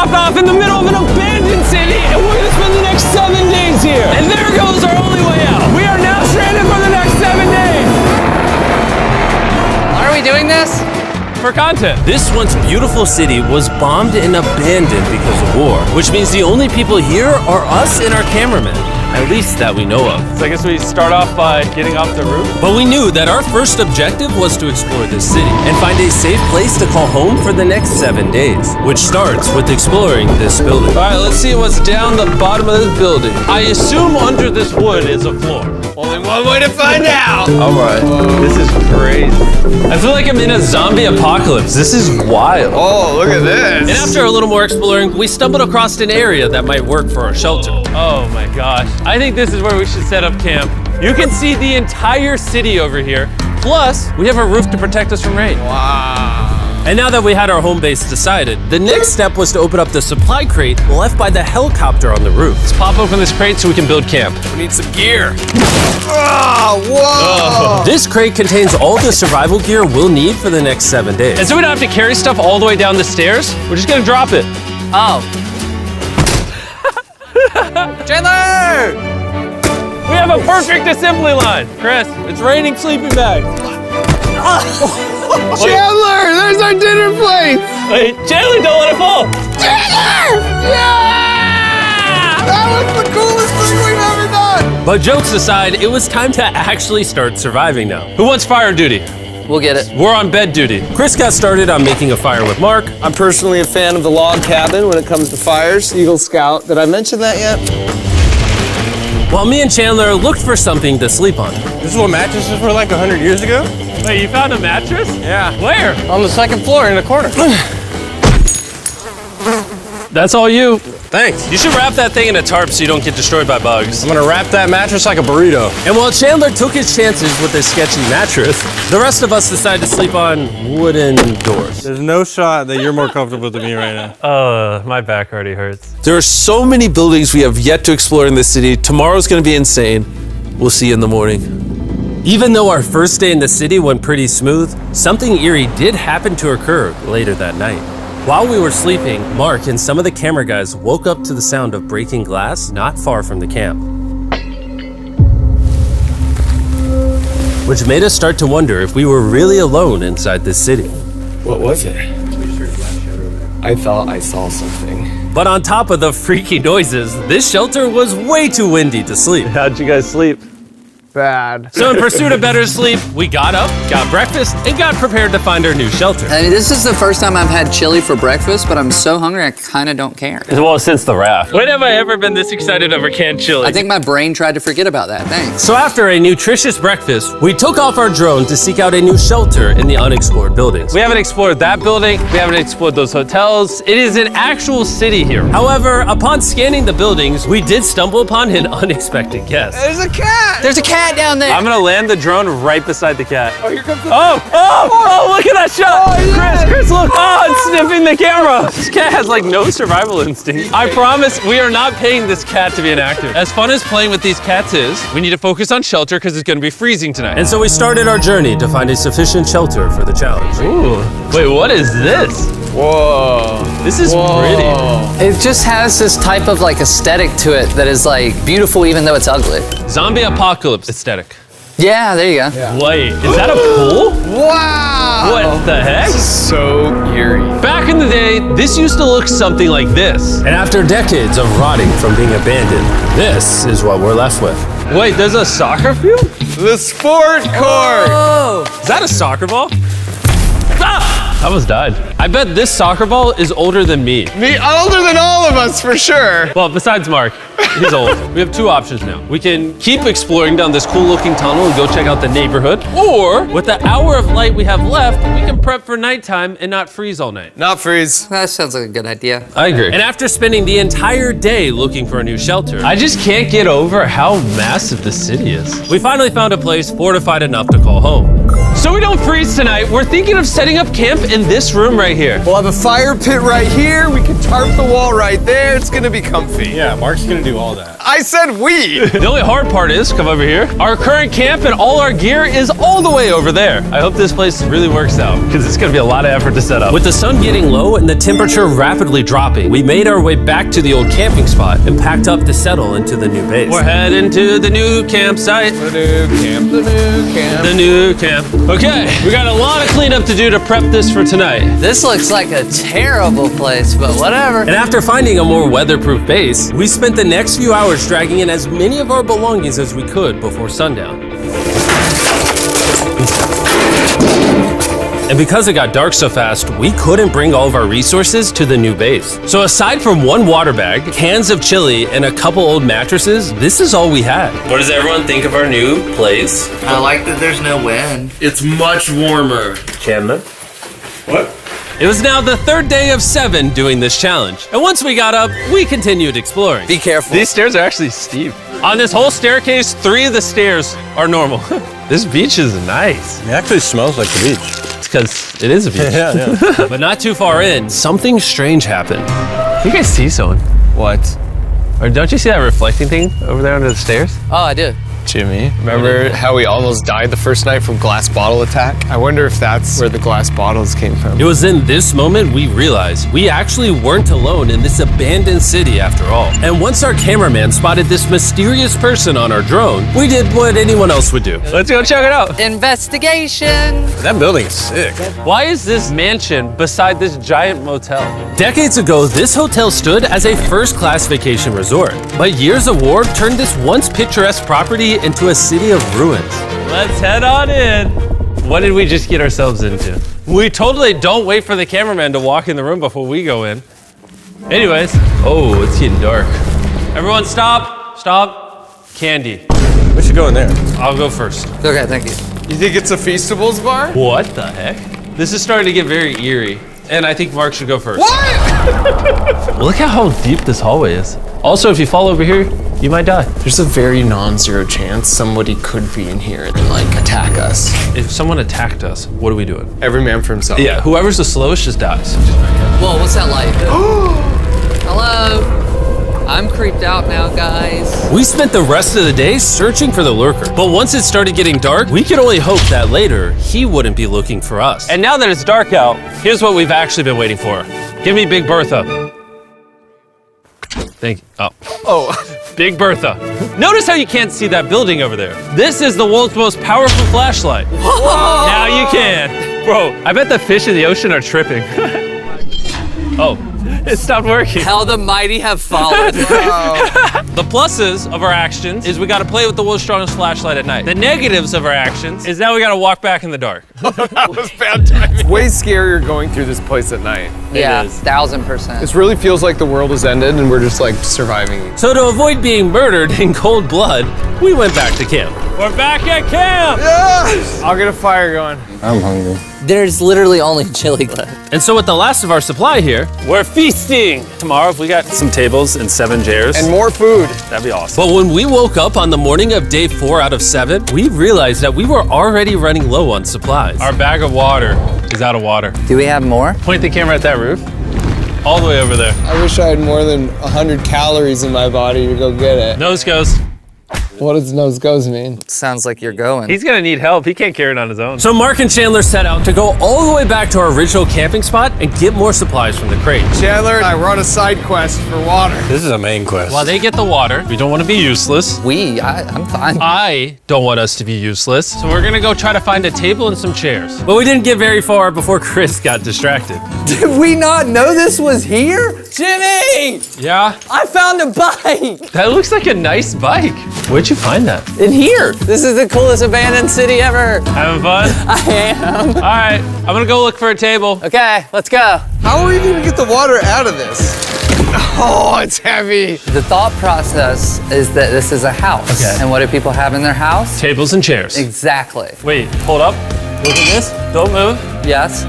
drop off in the middle of an abandoned city, and we're gonna spend the next 7 days here. And there goes our only way out. We are now stranded for the next 7 days. Why are we doing this? For content. This once beautiful city was bombed and abandoned because of war, which means the only people here are us and our cameraman. At least that we know of. So I guess we start off by getting off the roof. But we knew that our first objective was to explore this city and find a safe place to call home for the next 7 days, which starts with exploring this building. All right, let's see what's down the bottom of this building. I assume under this wood is a floor. Only one way to find out. All right, this is crazy. I feel like I'm in a zombie apocalypse. This is wild. Oh, look at this. And after a little more exploring, we stumbled across an area that might work for our shelter. Oh my gosh. I think this is where we should set up camp. You can see the entire city over here. Plus, we have a roof to protect us from rain. Wow. And now that we had our home base decided, the next step was to open up the supply crate left by the helicopter on the roof. Let's pop open this crate so we can build camp. We need some gear. Oh, whoa. This crate contains all the survival gear we'll need for the next 7 days. And so we don't have to carry stuff all the way down the stairs. We're just gonna drop it. Oh. Chandler! We have a perfect assembly line. Chris, it's raining sleeping bags. Chandler, there's our dinner plate. Wait, Chandler, don't let it fall. Chandler! Yeah! That was the coolest thing we've ever done. But jokes aside, it was time to actually start surviving now. Who wants fire duty? We'll get it. We're on bed duty. Chris got started on making a fire with Mark. I'm personally a fan of the log cabin when it comes to fires. Eagle Scout. Did I mention that yet? While me and Chandler looked for something to sleep on. This is what mattresses were like 100 years ago? Wait, you found a mattress? Yeah. Where? On the second floor in the corner. That's all you. Thanks. You should wrap that thing in a tarp so you don't get destroyed by bugs. I'm gonna wrap that mattress like a burrito. And while Chandler took his chances with his sketchy mattress, the rest of us decided to sleep on wooden doors. There's no shot that you're more comfortable than me right now. My back already hurts. There are so many buildings we have yet to explore in this city. Tomorrow's gonna be insane. We'll see you in the morning. Even though our first day in the city went pretty smooth, something eerie did happen to occur later that night. While we were sleeping, Mark and some of the camera guys woke up to the sound of breaking glass not far from the camp. Which made us start to wonder if we were really alone inside this city. What was it? I thought I saw something. But on top of the freaky noises, this shelter was way too windy to sleep. How'd you guys sleep? Bad. So in pursuit of better sleep, we got up, got breakfast, and got prepared to find our new shelter. I mean, this is the first time I've had chili for breakfast, but I'm so hungry I kind of don't care. Well, since the raft. When have I ever been this excited over canned chili? I think my brain tried to forget about that. Thanks. So after a nutritious breakfast, we took off our drone to seek out a new shelter in the unexplored buildings. We haven't explored that building. We haven't explored those hotels. It is an actual city here. However, upon scanning the buildings, we did stumble upon an unexpected guest. There's a cat. There's a cat down there. I'm gonna land the drone right beside the cat. Oh, here comes the Oh, look at that shot! Oh, yeah. Chris, look! Oh, it's sniffing the camera! This cat has like no survival instinct. I promise we are not paying this cat to be inactive. As fun as playing with these cats is, we need to focus on shelter because it's gonna be freezing tonight. And so we started our journey to find a sufficient shelter for the challenge. Ooh, wait, what is this? Whoa. This is pretty. It just has this type of like aesthetic to it that is like beautiful even though it's ugly. Zombie apocalypse aesthetic. Yeah, there you go. Wait, is that a pool? Wow. What the heck? So eerie. Back in the day, this used to look something like this. And after decades of rotting from being abandoned, this is what we're left with. Wait, there's a soccer field? The sport court. Is that a soccer ball? Ah! I almost died. I bet this soccer ball is older than me. Me older than all of us for sure. Well, besides Mark, he's old. We have two options now. We can keep exploring down this cool looking tunnel and go check out the neighborhood. Or, with the hour of light we have left, we can prep for nighttime and not freeze all night. Not freeze. That sounds like a good idea. I agree. And after spending the entire day looking for a new shelter, I just can't get over how massive this city is. we finally found a place fortified enough to call home. So we don't freeze tonight, we're thinking of setting up camp in this room right here. We'll have a fire pit right here. We can tarp the wall right there. It's gonna be comfy. Yeah, Mark's gonna do all that. I said we. The only hard part is, come over here, our current camp and all our gear is all the way over there. I hope this place really works out, because it's gonna be a lot of effort to set up. With the sun getting low and the temperature rapidly dropping, we made our way back to the old camping spot and packed up to settle into the new base. We're heading to the new campsite. The new camp, the new camp. The new camp. Okay, we got a lot of cleanup to do to prep this for tonight. This looks like a terrible place, but whatever. And after finding a more weatherproof base, we spent the next few hours dragging in as many of our belongings as we could before sundown. And because it got dark so fast, we couldn't bring all of our resources to the new base. So aside from one water bag, cans of chili, and a couple old mattresses, this is all we had. What does everyone think of our new place? I like that there's no wind. It's much warmer. Chandler? What? It was now the third day of 7 doing this challenge. And once we got up, we continued exploring. Be careful. These stairs are actually steep. On this whole staircase, 3 of the stairs are normal. This beach is nice. It actually smells like the beach. It's because it is a beach. Yeah. But not too far in, something strange happened. You guys see someone? What? Or don't you see that reflecting thing over there under the stairs? Oh, I do. Jimmy, remember how we almost died the first night from glass bottle attack? I wonder if that's where the glass bottles came from. It was in this moment we realized we actually weren't alone in this abandoned city after all. And once our cameraman spotted this mysterious person on our drone, we did what anyone else would do. Let's go check it out. Investigation. That building is sick. Why is this mansion beside this giant motel? Decades ago, this hotel stood as a first-class vacation resort. But years of war turned this once picturesque property into a city of ruins. Let's head on in. What did we just get ourselves into? We totally don't wait for the cameraman to walk in the room before we go in. Anyways, oh, it's getting dark. Everyone stop, stop. Candy. We should go in there. I'll go first. Okay, thank you. You think it's a Feastables bar? What the heck? This is starting to get very eerie. And I think Mark should go first. What? Look at how deep this hallway is. Also, if you fall over here, you might die. There's a very non-zero chance somebody could be in here and like attack us. If someone attacked us, what are we doing? Every man for himself. Yeah, whoever's the slowest just dies. Whoa, what's that light? Hello. I'm creeped out now, guys. We spent the rest of the day searching for the lurker. But once it started getting dark, we could only hope that later he wouldn't be looking for us. And now that it's dark out, here's what we've actually been waiting for. Give me Big Bertha. Thank you. Oh, Big Bertha. Notice how you can't see that building over there. This is the world's most powerful flashlight. Whoa. Now you can. Bro, I bet the fish in the ocean are tripping. Oh, it stopped working. How the mighty have fallen. The pluses of our actions is we gotta play with the world's strongest flashlight at night. The negatives of our actions is now we gotta walk back in the dark. That was bad timing. It's way scarier going through this place at night. Yeah, is. 1000%. This really feels like the world has ended and we're just like surviving. So to avoid being murdered in cold blood, we went back to camp. We're back at camp! Yes! I'll get a fire going. I'm hungry. There's literally only chili left. And so with the last of our supply here, We're feasting! Tomorrow, if we got some tables and 7 chairs, And more food. that'd be awesome. but when we woke up on the morning of day 4 out of 7, we realized that we were already running low on supplies. Our bag of water is out of water. Do we have more? Point the camera at that roof. All the way over there. I wish I had more than 100 calories in my body to go get it. Nose goes. What does nose goes mean? Sounds like you're going. He's gonna need help. He can't carry it on his own. So Mark and Chandler set out to go all the way back to our original camping spot and get more supplies from the crate. Chandler and I were on a side quest for water. This is a main quest. While they get the water, we don't want to be useless. I'm fine. I don't want us to be useless. So we're gonna go try to find a table and some chairs. But we didn't get very far before Chris got distracted. Did we not know this was here? Jimmy! Yeah? I found a bike! That looks like a nice bike. Where'd you find that? In here! This is the coolest abandoned city ever! Having fun? I am! All right, I'm gonna go look for a table. Okay, let's go. How are we gonna get the water out of this? Oh, it's heavy. The thought process is that this is a house. Okay. And what do people have in their house? Tables and chairs. Exactly. Wait, hold up. Look at this. Don't move. Yes.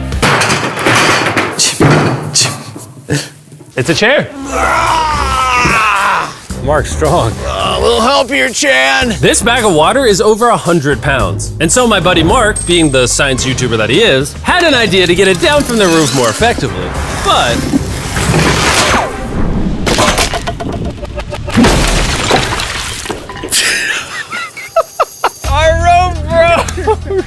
It's a chair. Mark's strong. A little help here, Chan. This bag of water is over 100 pounds. And so my buddy Mark, being the science YouTuber that he is, had an idea to get it down from the roof more effectively. But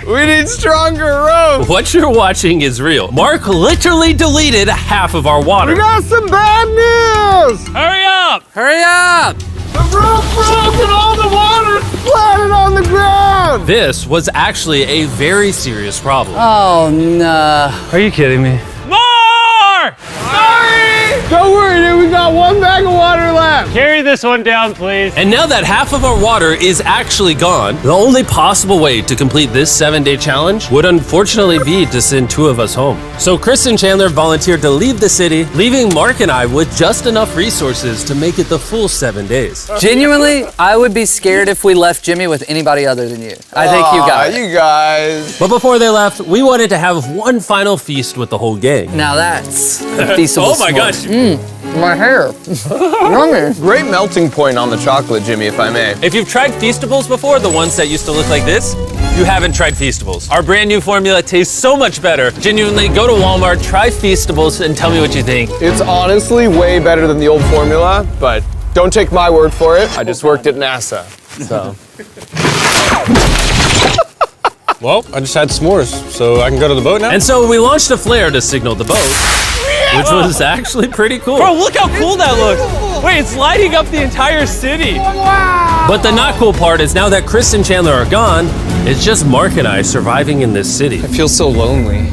We need stronger rope. what you're watching is real. Mark literally deleted half of our water. Got some bad news! Hurry up! Hurry up! The roof broke and all the water splattered on the ground! This was actually a very serious problem. Oh no. Are you kidding me? More! Don't worry, dude, we got one bag of water left. Carry this one down, please. And now that half of our water is actually gone, the only possible way to complete this 7-day challenge would unfortunately be to send 2 of us home. So Chris and Chandler volunteered to leave the city, leaving Mark and I with just enough resources to make it the full 7 days. Genuinely, I would be scared if we left Jimmy with anybody other than you. I think you got it. You guys. But before they left, we wanted to have one final feast with the whole gang. Now that's a feasible Oh my gosh. My hair. Yummy. Great melting point on the chocolate, Jimmy, if I may. If you've tried Feastables before, the ones that used to look like this, you haven't tried Feastables. Our brand new formula tastes so much better. Genuinely, go to Walmart, try Feastables, and tell me what you think. It's honestly way better than the old formula, but don't take my word for it. I just worked at NASA, so. Well, I just had s'mores, so I can go to the boat now? And so we launched a flare to signal the boat, which was actually pretty cool. Bro, look how cool that looks. Wait, it's lighting up the entire city. But the not cool part is now that Chris and Chandler are gone, it's just Mark and I surviving in this city. I feel so lonely.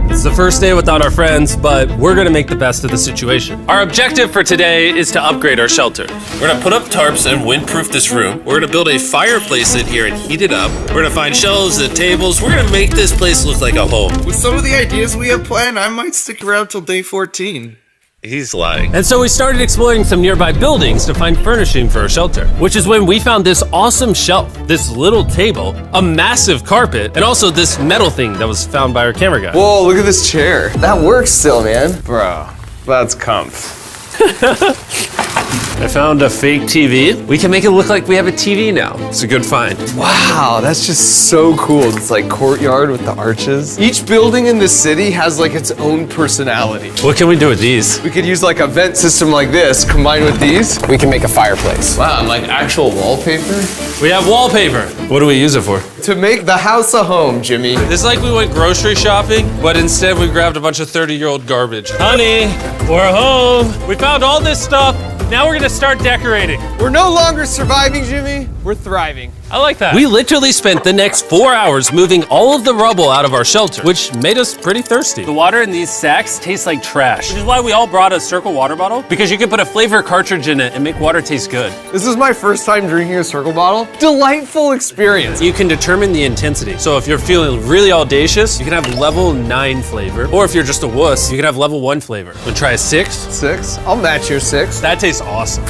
It's the first day without our friends, but we're gonna make the best of the situation. Our objective for today is to upgrade our shelter. We're gonna put up tarps and windproof this room. We're gonna build a fireplace in here and heat it up. We're gonna find shelves and tables. We're gonna make this place look like a home. With some of the ideas we have planned, I might stick around till day 14. He's lying. And so we started exploring some nearby buildings to find furnishing for our shelter, which is when we found this awesome shelf, this little table, a massive carpet, and also this metal thing that was found by our camera guy. Whoa, look at this chair. That works still, man. Bro, that's comf. I found a fake TV. We can make it look like we have a TV now. It's a good find. Wow, that's just so cool. It's like courtyard with the arches. Each building in this city has like its own personality. What can we do with these? We could use like a vent system like this, combined with these. We can make a fireplace. Wow, and like actual wallpaper? We have wallpaper. What do we use it for? To make the house a home, Jimmy. It's like we went grocery shopping, but instead we grabbed a bunch of 30-year-old garbage. Honey, we're home. We found all this stuff. Now we're gonna start decorating. We're no longer surviving, Jimmy. We're thriving. I like that. We literally spent the next 4 hours moving all of the rubble out of our shelter, which made us pretty thirsty. The water in these sacks tastes like trash, which is why we all brought a Circle water bottle, because you can put a flavor cartridge in it and make water taste good. This is my first time drinking a Circle bottle. Delightful experience. You can determine the intensity. So if you're feeling really audacious, you can have level 9 flavor. Or if you're just a wuss, you can have level 1 flavor. Wanna try a 6? 6? I'll match your 6. That tastes awesome.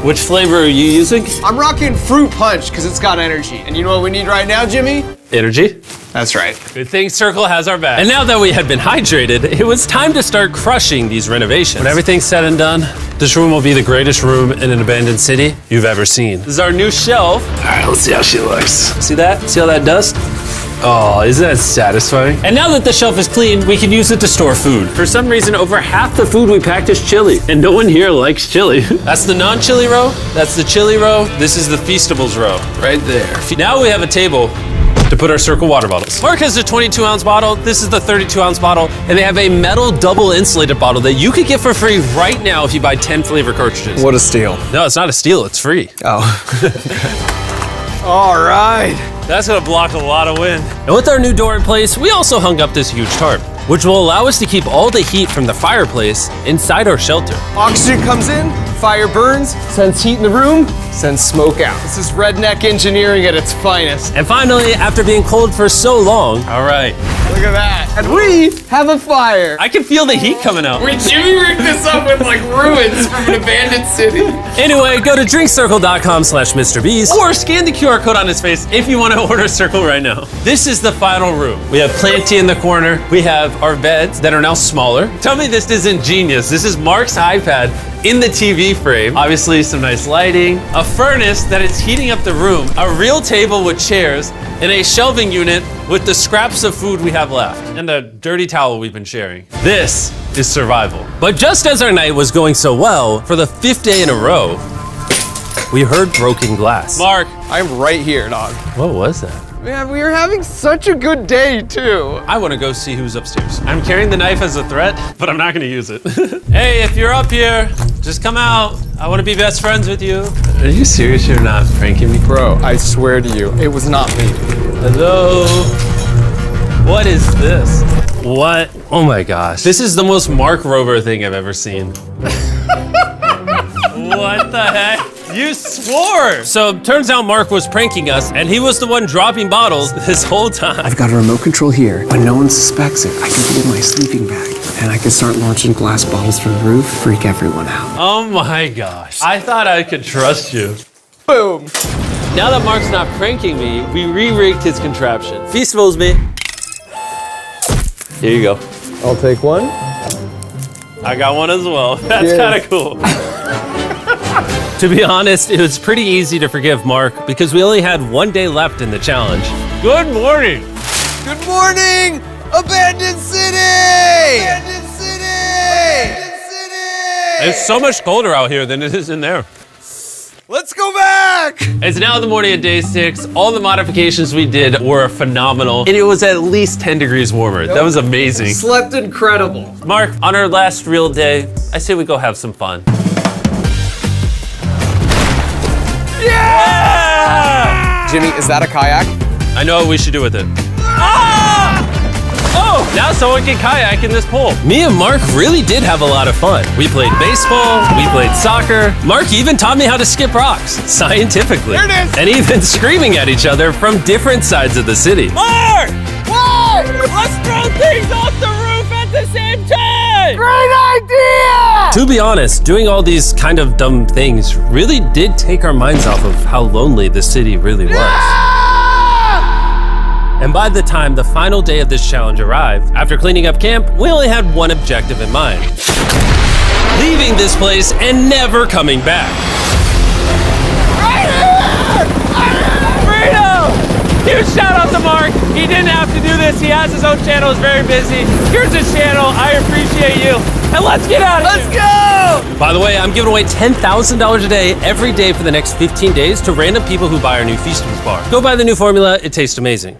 Which flavor are you using? I'm rocking Fruit Punch because it's got energy. And you know what we need right now, Jimmy? Energy. That's right. Good thing Circle has our back. And now that we had been hydrated, it was time to start crushing these renovations. When everything's said and done, this room will be the greatest room in an abandoned city you've ever seen. This is our new shelf. All right, let's see how she looks. See that? See all that dust? Oh, isn't that satisfying? And now that the shelf is clean, we can use it to store food. For some reason, over half the food we packed is chili, and no one here likes chili. That's the non-chili row, that's the chili row, this is the Feastables row, right there. Now we have a table to put our Circle water bottles. Mark has a 22-ounce bottle, this is the 32-ounce bottle, and they have a metal double insulated bottle that you could get for free right now if you buy 10 flavor cartridges. What a steal. No, it's not a steal, it's free. Oh. All right. That's gonna block a lot of wind. And with our new door in place, we also hung up this huge tarp, which will allow us to keep all the heat from the fireplace inside our shelter. Oxygen comes in, fire burns, sends heat in the room, sends smoke out. This is redneck engineering at its finest. And finally, after being cold for so long, all right. Look at that. And we have a fire. I can feel the heat coming out. Wait, Jimmy rigged this up with like ruins from an abandoned city. Anyway, go to drinkcircle.com/MrBeast or scan the QR code on his face if you want to order Circle right now. This is the final room. We have Planty in the corner. We have our beds that are now smaller. Tell me this isn't genius. This is Mark's iPad in the TV TV frame, obviously some nice lighting, a furnace that is heating up the room, a real table with chairs, and a shelving unit with the scraps of food we have left, and the dirty towel we've been sharing. This is survival. But just as our night was going so well, for the 5th day in a row, we heard broken glass. Mark, I'm right here, dog. What was that? Man, we are having such a good day, too. I want to go see who's upstairs. I'm carrying the knife as a threat, but I'm not going to use it. Hey, if you're up here, just come out. I want to be best friends with you. Are you serious? You're not pranking me? Bro, I swear to you, it was not me. Hello? What is this? What? Oh my gosh. This is the most Mark Rover thing I've ever seen. What the heck? You swore! So turns out Mark was pranking us, and he was the one dropping bottles this whole time. I've got a remote control here. When no one suspects it, I can put it in my sleeping bag. And I can start launching glass bottles from the roof, freak everyone out. Oh my gosh. I thought I could trust you. Boom. Now that Mark's not pranking me, we re-rigged his contraption. Feastables me. Here you go. I'll take one. I got one as well. That's Yes. kind of cool. To be honest, it was pretty easy to forgive Mark because we only had 1 day left in the challenge. Good morning. Good morning, Abandoned City! Abandoned City! Abandoned City! It's so much colder out here than it is in there. Let's go back! It's now the morning of day 6. All the modifications we did were phenomenal, and it was at least 10 degrees warmer. That was amazing. Slept incredible. Mark, on our last real day, I say we go have some fun. Yeah! Jimmy, is that a kayak? I know what we should do with it. Ah! Oh, now someone can kayak in this pool. Me and Mark really did have a lot of fun. We played baseball, we played soccer. Mark even taught me how to skip rocks, scientifically. There it is. And even screaming at each other from different sides of the city. Mark! What? Let's throw things off the roof at the same time! Great idea! To be honest, doing all these kind of dumb things really did take our minds off of how lonely the city really was. And by the time the final day of this challenge arrived, after cleaning up camp, we only had one objective in mind. Leaving this place and never coming back. Freedom! Huge shout out to Mark. He didn't have to do this. He has his own channel. He's very busy. Here's his channel. I appreciate you. And let's get out of here. Let's go! By the way, I'm giving away $10,000 a day every day for the next 15 days to random people who buy our new Feastables bar. Go buy the new formula. It tastes amazing.